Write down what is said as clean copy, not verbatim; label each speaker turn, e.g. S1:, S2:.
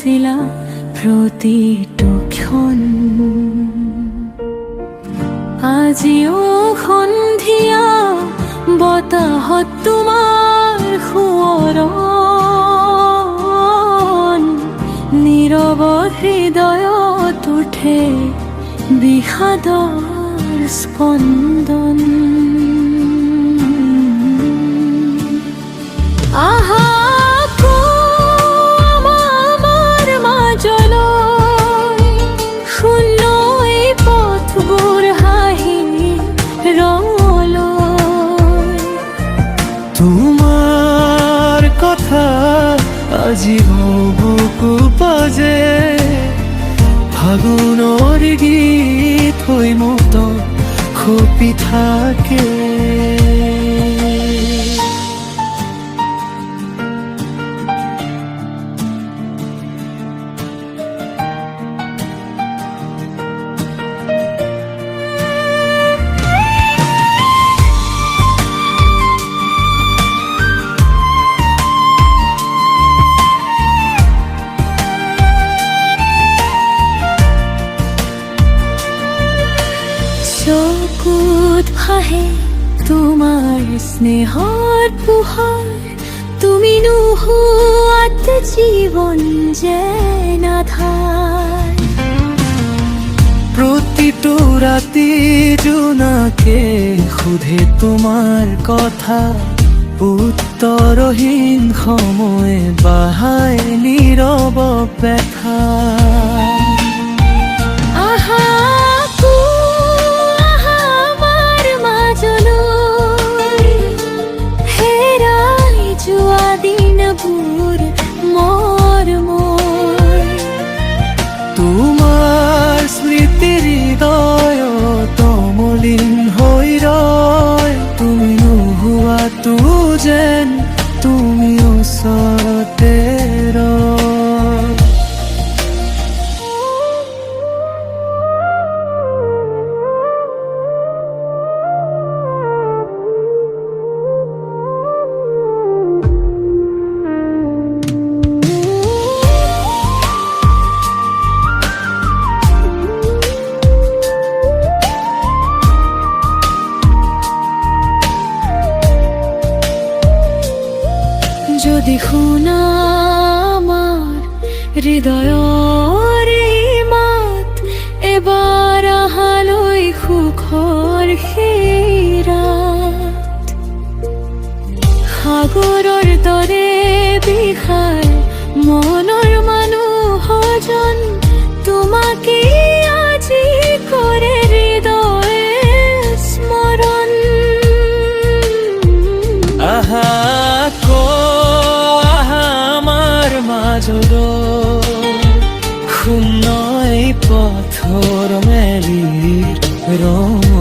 S1: আছিলা প্ৰতিটো ক্ষণ। আজিও সন্ধিয়া বতাহত তোমাৰ সোঁৱৰণ, নীৰৱত হৃদয়ত উঠে বিষাদৰ স্পন্দন। আহা আমাৰ মাজলৈ, শূন্য এই পথবোৰ হাঁহি ৰঙলৈ।
S2: তোমাৰ কথা আজি বুকু বাজে, ফাগুনৰ গীত হৈ মুক্ত খপি থাকে।
S1: চকুত ভাহে তোমাৰ স্নেহৰ পোহৰ, তুমি নোহোৱাত জীৱন যেন আধাৰ।
S2: প্ৰতিটো ৰাতি জোনাকে সোধে তোমাৰ কথা, উত্তৰহীন সময়ে বাহাই নীৰৱ ব্যথা। তোমাৰ স্মৃতিৰ হৃদয়ত মলিন হৈ ৰয়, তুমি নোহোৱাতো যেন তুমি ওচৰতে ৰয়।
S1: যদি শুনা আমাৰ হৃদয়ৰ এই মাত, এবাৰ আহালৈ সুখৰ সেই ৰাত। সাগৰৰ দৰে বিষাই মনৰ মানুহজন, তোমাকে আজি কৰে হৃদয়ে স্মৰণ।
S2: আহা শূন্য এই পথৰ মেলিৰ ৰং